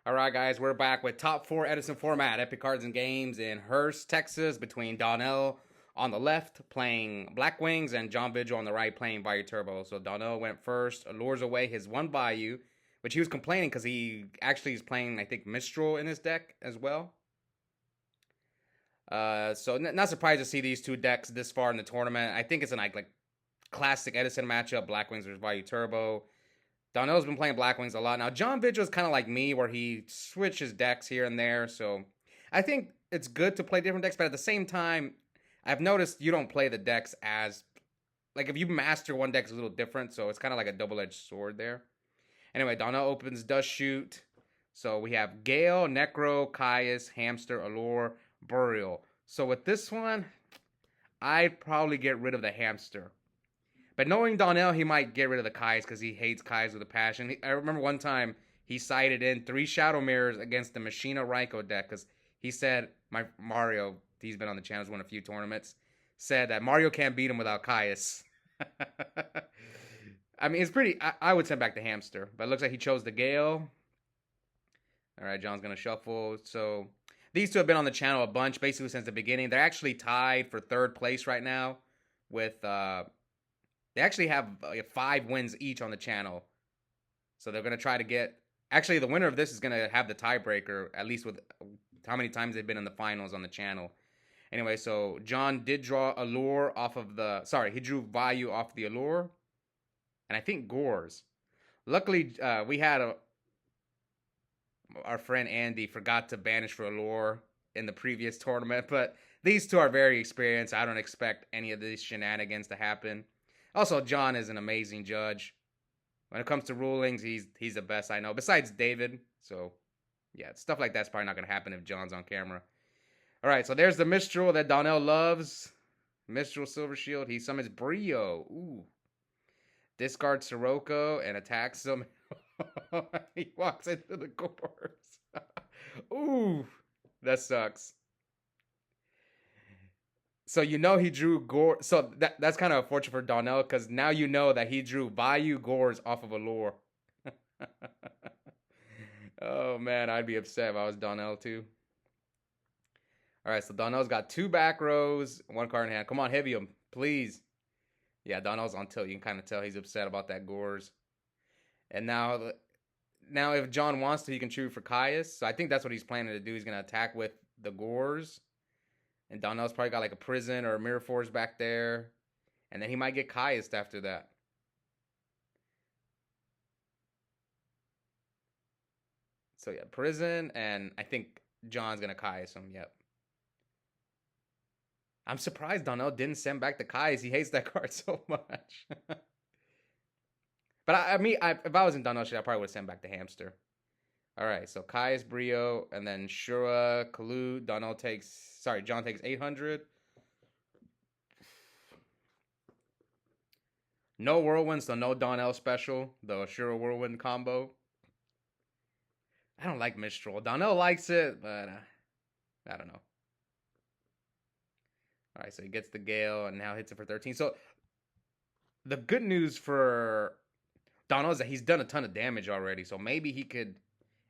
All right, guys, we're back with top four Edison Format Epic Cards and Games in Hurst, Texas, between Donnell on the left playing Blackwings and John Vigil on the right playing Vayu Turbo. So Donnell went first, lures away his one Vayu, which he was complaining because he actually is playing, I think, Mistral in his deck as well. So not surprised to see these two decks this far in the tournament. I think it's an like classic Edison matchup, Blackwings versus Vayu Turbo. Donnell's been playing Blackwings a lot. Now, John Vigil is kind of like me, where he switches decks here and there. So I think it's good to play different decks, but at the same time, I've noticed you don't play the decks as... Like, if you master one deck, it's a little different, so it's kind of like a double-edged sword there. Anyway, Donnell opens, does shoot. So we have Gale, Necro, Caius, Hamster, Allure, Burial. So with this one, I'd probably get rid of the Hamster. But knowing Donnell, he might get rid of the Kais because he hates Kais with a passion. I remember one time he sided in 3 Shadow Mirrors against the Machina Raikou deck because he said, my Mario, he's been on the channel, he's won a few tournaments, said that Mario can't beat him without Caius. I mean, it's pretty... I would send back the Hamster, but it looks like he chose the Gale. All right, John's going to shuffle. So these two have been on the channel a bunch, basically since the beginning. They're actually tied for 3rd place right now with... They actually have 5 wins each on the channel. So they're going to try to get... Actually, the winner of this is going to have the tiebreaker, at least with how many times they've been in the finals on the channel. Anyway, so John did draw Allure off of the... Sorry, he drew Vayu off the Allure. And I think Gores. Luckily, we had our friend Andy forgot to banish for Allure in the previous tournament. But these two are very experienced. I don't expect any of these shenanigans to happen. Also, John is an amazing judge. When it comes to rulings, he's the best I know. Besides David. So, yeah, stuff like that's probably not going to happen if John's on camera. All right, so there's the Mistral that Donnell loves. Mistral Silver Shield. He summons Brio. Ooh. Discards Sirocco and attacks him. He walks into the course. Ooh. That sucks. So you know he drew Gore. So that's kind of unfortunate for Donnell because now you know that he drew Vayu Gores off of Allure. Oh man, I'd be upset if I was Donnell too. All right, so Donnell's got 2 back rows, 1 card in hand. Come on, heavy him, please. Yeah, Donnell's on tilt. You can kind of tell he's upset about that Gores. And now if John wants to, he can choose for Caius. So I think that's what he's planning to do. He's going to attack with the Gores. And Donnell's probably got like a Prison or a Mirror Force back there. And then he might get Caius after that. So yeah, Prison. And I think John's going to Caius him. Yep. I'm surprised Donnell didn't send back the Caius. He hates that card so much. But if I was in Donnell's shit, I probably would have sent back the Hamster. All right, so Caius, Brio, and then Shura, Kalu. John takes 800. No Whirlwind, so no Donnell special. The Shura Whirlwind combo. I don't like Mistral. Donnell likes it, but I don't know. All right, so he gets the Gale and now hits it for 13. So the good news for Donnell is that he's done a ton of damage already. So maybe he could,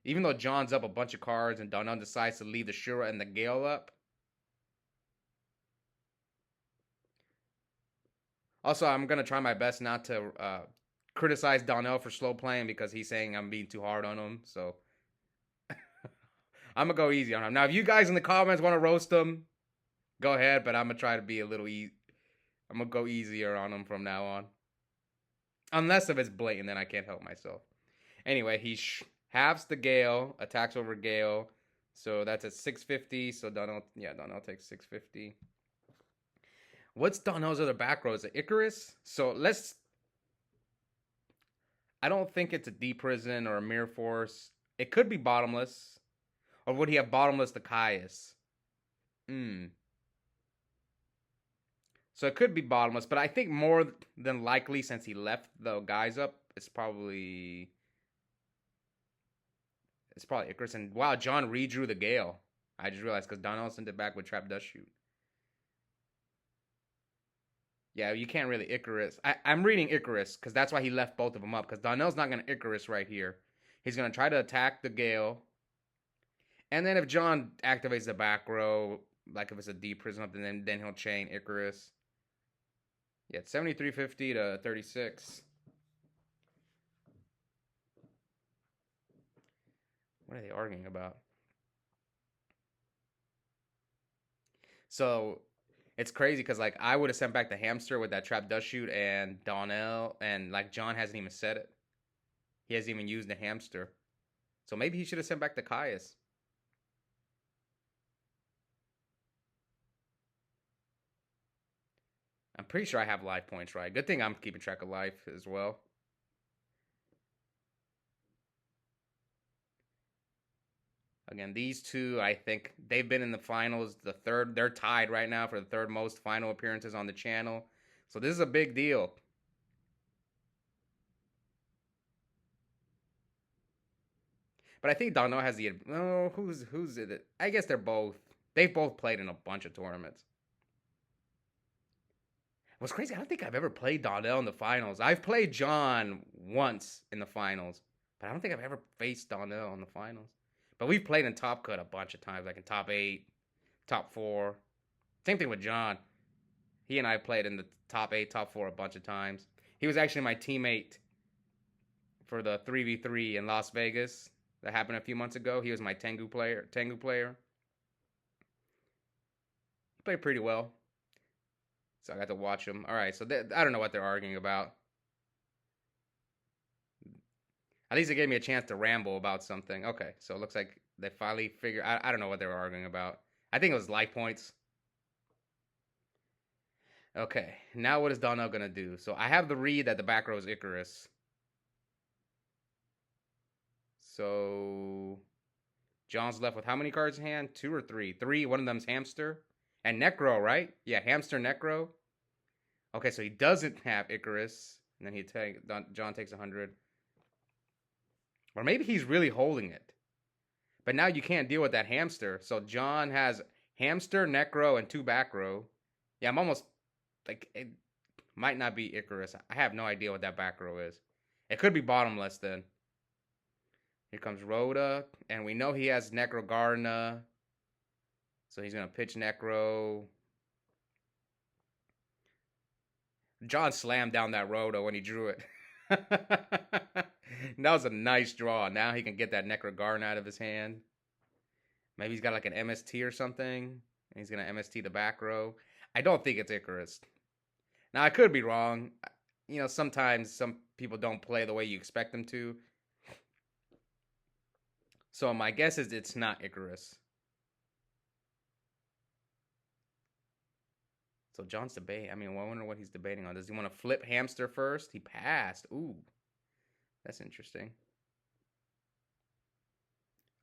even though John's up a bunch of cards and Donnell decides to leave the Shura and the Gale up. Also, I'm going to try my best not to criticize Donnell for slow playing because he's saying I'm being too hard on him. So I'm going to go easy on him. Now, if you guys in the comments want to roast him, go ahead, but I'm going to try to be a little easy. I'm going to go easier on him from now on. Unless if it's blatant, then I can't help myself. Anyway, he halves the Gale, attacks over Gale. So that's at 650. So Donnell takes 650. What's Donnell's other back row? Is it Icarus? So I don't think it's a Deep Prison or a Mirror Force. It could be Bottomless. Or would he have Bottomless the Caius? So it could be Bottomless, but I think more than likely, since he left the guys up, it's probably Icarus. And wow, John redrew the Gale. I just realized because Donnell sent it back with Trap Dust Shoot. Yeah, you can't really Icarus. I'm reading Icarus because that's why he left both of them up. Because Donnell's not going to Icarus right here. He's going to try to attack the Gale. And then if John activates the back row, like if it's a deep prison up, then he'll chain Icarus. Yeah, it's 7350 to 36. What are they arguing about? So it's crazy because like I would have sent back the hamster with that trap dust shoot and Donnell, and like John hasn't even said it. He hasn't even used the hamster. So maybe he should have sent back the Caius. I'm pretty sure I have life points right. Good thing I'm keeping track of life as well. Again, these two, I think they've been in the finals. They're tied right now for the third most final appearances on the channel. So this is a big deal. But I think Donnell has the, no, who's it? I guess they've both played in a bunch of tournaments. What's crazy, I don't think I've ever played Donnell in the finals. I've played John once in the finals, but I don't think I've ever faced Donnell in the finals. But we've played in Top Cut a bunch of times, like in Top 8, Top 4. Same thing with John. He and I played in the Top 8, Top 4 a bunch of times. He was actually my teammate for the 3v3 in Las Vegas that happened a few months ago. He was my Tengu player. He played pretty well. So I got to watch him. All right, so I don't know what they're arguing about. At least it gave me a chance to ramble about something. Okay, so it looks like they finally figured... I don't know what they were arguing about. I think it was life points. Okay, now what is Donnell going to do? So I have the read that the back row is Icarus. So John's left with how many cards in hand? 2 or 3? 3, one of them's Hamster. And Necro, right? Yeah, Hamster, Necro. Okay, so he doesn't have Icarus. And then John takes 100. Or maybe he's really holding it. But now you can't deal with that Hamster. So John has Hamster, Necro, and 2 back row. Yeah, I'm almost... like, it might not be Icarus. I have no idea what that back row is. It could be bottomless then. Here comes Rhoda. And we know he has Necro Garna. So he's going to pitch Necro. John slammed down that Rhoda when he drew it. That was a nice draw. Now he can get that Necro Garna out of his hand. Maybe he's got like an MST or something. And he's going to MST the back row. I don't think it's Icarus. Now, I could be wrong. You know, sometimes some people don't play the way you expect them to. So my guess is it's not Icarus. So John's debating. I mean, I wonder what he's debating on. Does he want to flip Hamster first? He passed. Ooh. That's interesting.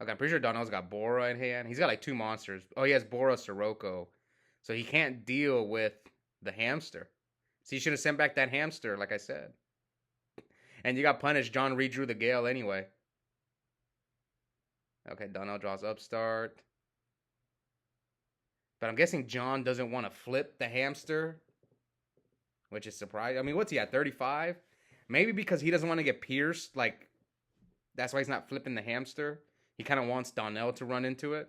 Okay, I'm pretty sure Donnell's got Bora in hand. He's got like 2 monsters. Oh, he has Bora Sirocco. So he can't deal with the Hamster. So you should have sent back that Hamster, like I said. And you got punished. John redrew the Gale anyway. Okay, Donnell draws Upstart. But I'm guessing John doesn't want to flip the Hamster, which is surprising. I mean, what's he at, 35? Maybe because he doesn't want to get pierced. Like, that's why he's not flipping the Hamster. He kind of wants Donnell to run into it.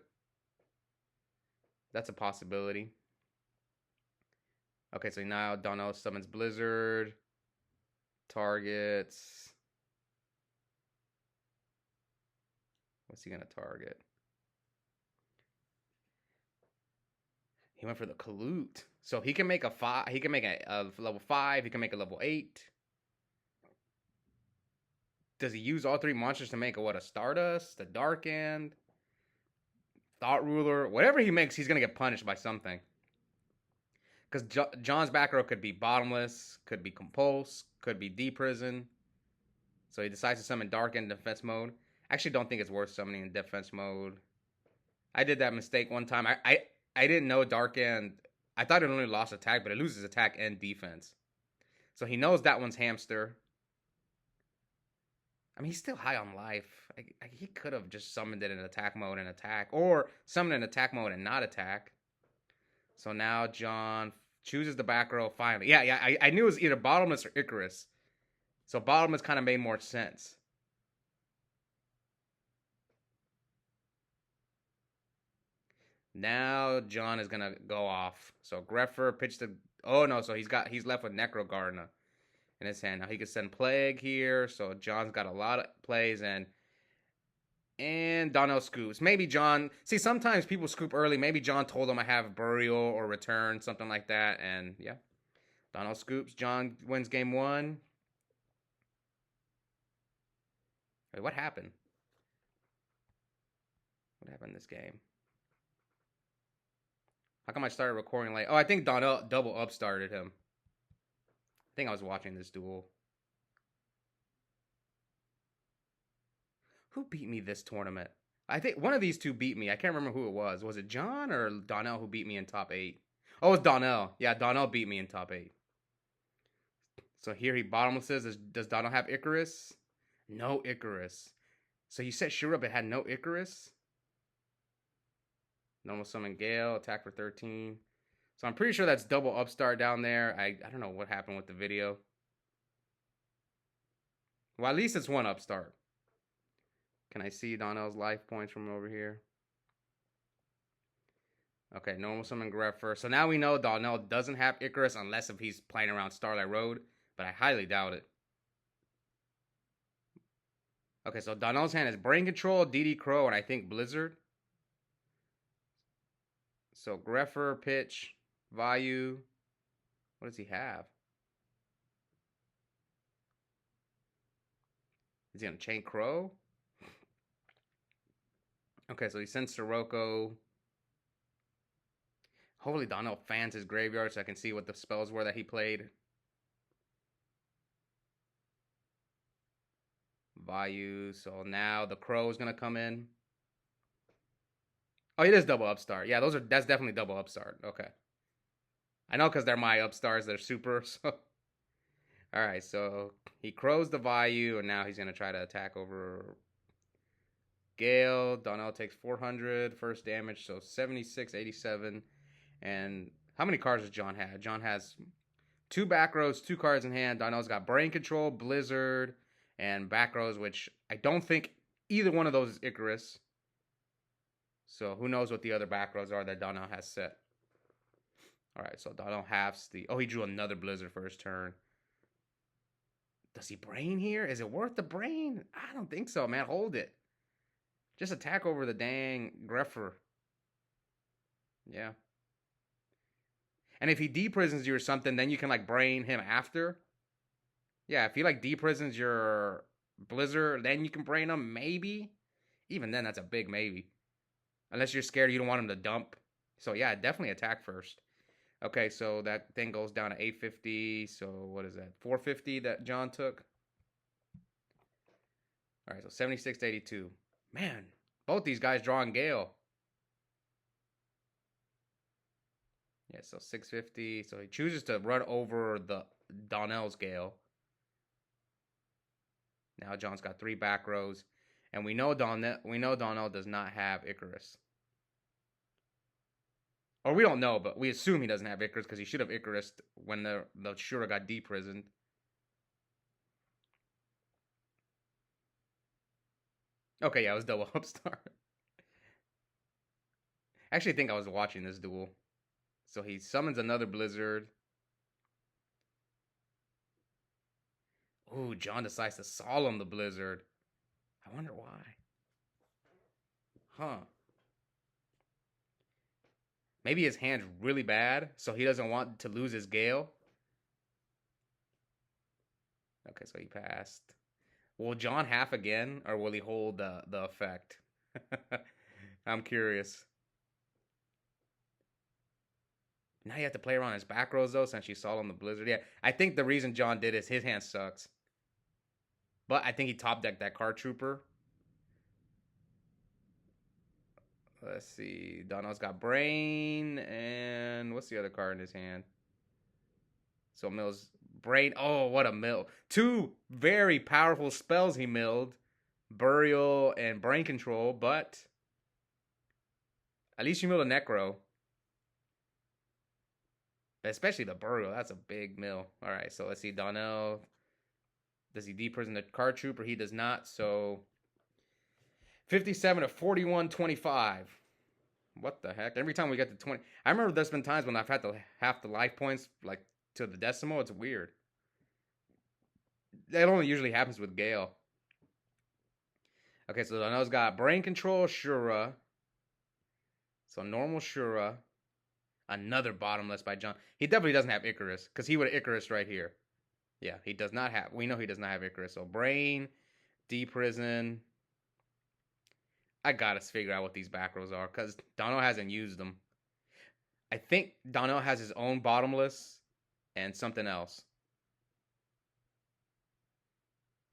That's a possibility. Okay, so now Donnell summons Blizzard. Targets. What's he going to target? He went for the Colute. So he can make a 5. He can make a level 5. He can make a level 8. Does he use all 3 monsters to make a Stardust, a Dark End, Thought Ruler? Whatever he makes, he's going to get punished by something. Because John's back row could be Bottomless, could be Compulse, could be D-Prison. So he decides to summon Dark End in defense mode. I actually don't think it's worth summoning in defense mode. I did that mistake one time. I didn't know Dark End. I thought it only lost attack, but it loses attack and defense. So he knows that one's Hamster. I mean, he's still high on life. He could have just summoned it in attack mode and attack. Or summoned in attack mode and not attack. So now John chooses the back row finally. Yeah, I knew it was either Bottomless or Icarus. So Bottomless kind of made more sense. Now John is gonna go off. So Greffer pitched the. Oh no! So he's left with Necro Gardener in his hand. Now he can send Plague here. So John's got a lot of plays and Donnell scoops. Maybe John. See, sometimes people scoop early. Maybe John told him I have Burial or Return, something like that. And yeah, Donnell scoops. John wins game one. Wait, what happened? What happened in this game? How come I started recording late? Oh, I think Donnell double up started him. I think I was watching this duel. Who beat me this tournament? I think one of these two beat me. I can't remember who it was. Was it John or Donnell who beat me in top 8? Oh, it was Donnell. Yeah, Donnell beat me in top 8. So here he bottomlesses. Does Donnell have Icarus? No Icarus. So you set Shura but had no Icarus? Normal summon Gale, attack for 13. So I'm pretty sure that's double upstart down there. I don't know what happened with the video. Well, at least it's one upstart. Can I see Donnell's life points from over here? Okay, normal summon Greffer. So now we know Donnell doesn't have Icarus unless if he's playing around Starlight Road, but I highly doubt it. Okay, so Donnell's hand is Brain Control, DD Crow, and I think Blizzard. So Greffer, pitch, Vayu. What does he have? Is he on Chain Crow? Okay, so he sends Sirocco. Hopefully Donnell fans his graveyard so I can see what the spells were that he played. Vayu. So now the Crow is going to come in. Oh, it is double upstart. Yeah, that's definitely double upstart. Okay. I know because they're my upstarts. They're super. So. All right, so he crows the Vayu, and now he's going to try to attack over Gale. Donnell takes 400 first damage, so 76, 87. And how many cards does John have? John has 2 back rows, 2 cards in hand. Donnell's got Brain Control, Blizzard, and back rows, which I don't think either one of those is Icarus. So who knows what the other back rows are that Donnell has set. All right, so Donnell halves the... Oh, he drew another Blizzard for his turn. Does he Brain here? Is it worth the Brain? I don't think so, man. Hold it. Just attack over the dang Greffer. Yeah. And if he deprisons you or something, then you can, like, Brain him after. Yeah, if he, like, deprisons your Blizzard, then you can Brain him, maybe. Even then, that's a big maybe. Unless you're scared you don't want him to dump. So, yeah, definitely attack first. Okay, so that thing goes down to 850. So, what is that? 450 that John took? All right, so 76 to 82. Man, both these guys drawing Gale. Yeah, so 650. So he chooses to run over the Donnell's Gale. Now John's got 3 back rows. And we know Donnell does not have Icarus. Or we don't know, but we assume he doesn't have Icarus because he should have Icarus when the Shura got deprisoned. Okay, yeah, it was double upstart. I actually think I was watching this duel. So he summons another Blizzard. Ooh, John decides to Solemn the Blizzard. I wonder why. Huh. Maybe his hand's really bad, so he doesn't want to lose his Gale. Okay, so he passed. Will John half again, or will he hold the effect? I'm curious. Now you have to play around his back rows, though, since you saw on the Blizzard. Yeah, I think the reason John did is his hand sucks. But I think he top decked that Card Trooper. Let's see. Donnell's got Brain, and what's the other card in his hand? So Mills, Brain. Oh, what a mill. 2 very powerful spells he milled. Burial and Brain Control, but at least you milled a Necro. Especially the Burial. That's a big mill. All right, so let's see. Donnell. Does he deprison the Card Trooper? He does not, so 57 to 41-25. What the heck? Every time we get to 20, I remember there's been times when I've had to half the life points like to the decimal. It's weird. That only usually happens with Gale. Okay, so Donnell's got brain control, Shura. So normal Shura. Another bottomless by John. He definitely doesn't have Icarus, because he would have Icarus right here. Yeah, he does not have. We know he does not have Icarus. So brain, D-Prison. I gotta figure out what these back rows are, because Donnell hasn't used them. I think Donnell has his own bottomless and something else.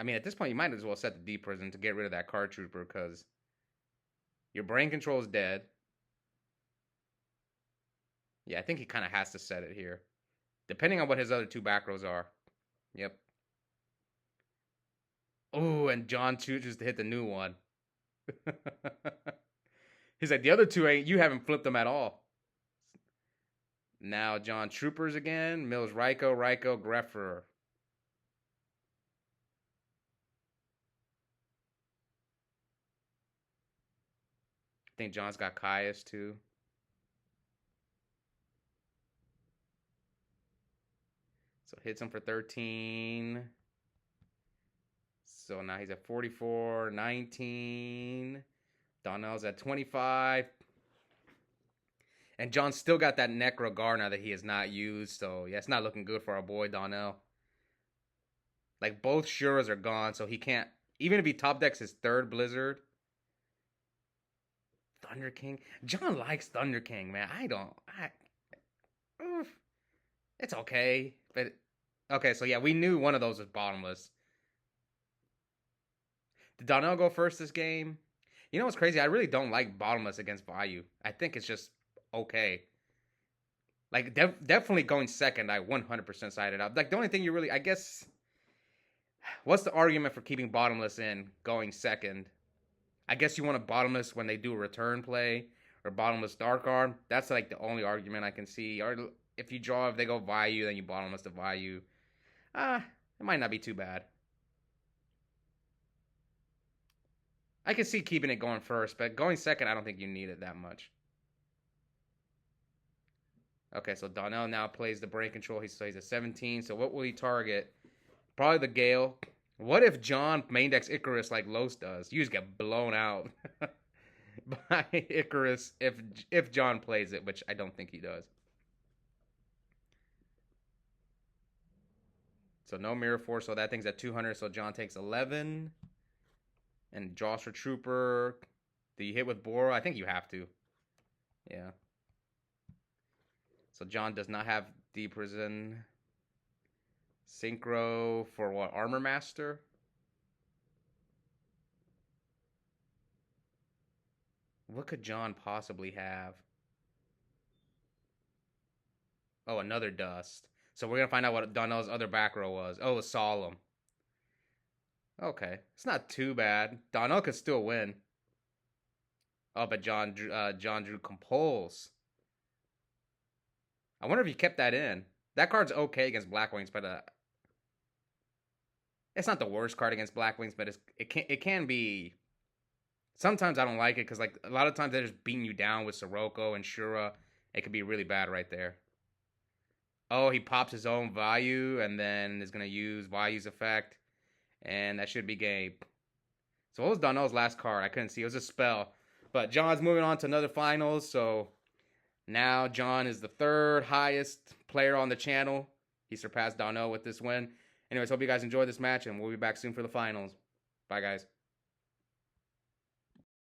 I mean, at this point, you might as well set the D-Prison to get rid of that card trooper, because your brain control is dead. Yeah, I think he kind of has to set it here. Depending on what his other two back rows are. Yep. Oh, and John chooses to hit the new one. He's like, the other two ain't, you haven't flipped them at all. Now John Troopers again. Mills Ryko, Greffer. I think John's got Caius too. So hits him for 13. So now he's at 44, 19. Donnell's at 25. And John's still got that Necro Garner that he has not used. So yeah, it's not looking good for our boy Donnell. Like both Shuras are gone, so he can't. Even if he top decks his third Blizzard. Thunder King. John likes Thunder King, man. I don't. It's okay. But okay, so yeah, we knew one of those was bottomless. Did Donnell go first this game? You know what's crazy? I really don't like bottomless against Vayu. I think it's just okay. Like, definitely going second, I 100% sided up. Like, the only thing you really, I guess, what's the argument for keeping bottomless in going second? I guess you want a bottomless when they do a return play or bottomless dark arm. That's like the only argument I can see. Or if you draw, if they go Vayu, then you bottomless to Vayu. It might not be too bad. I can see keeping it going first, but going second, I don't think you need it that much. Okay, so Donnell now plays the brain control. He's at 17. So what will he target? Probably the Gale. What if John main decks Icarus like Los does? You just get blown out by Icarus if John plays it, which I don't think he does. So no Mirror Force, so that thing's at 200. So John takes 11. And draws for Trooper. Do you hit with Boro? I think you have to. Yeah. So John does not have D-Prison. Synchro for what? Armor Master? What could John possibly have? Oh, another Dust. So we're going to find out what Donnell's other back row was. Oh, it was Solemn. Okay. It's not too bad. Donnell could still win. Oh, but John drew Compulse. I wonder if he kept that in. That card's okay against Blackwings, but it's not the worst card against Blackwings, but it can be. Sometimes I don't like it because like a lot of times they're just beating you down with Sirocco and Shura. It could be really bad right there. Oh, he pops his own Vayu and then is gonna use Vayu's effect, and that should be game. So what was Donnell's last card? I couldn't see. It was a spell. But John's moving on to another finals, so now John is the third highest player on the channel. He surpassed Donnell with this win. Anyways, hope you guys enjoyed this match, and we'll be back soon for the finals. Bye, guys.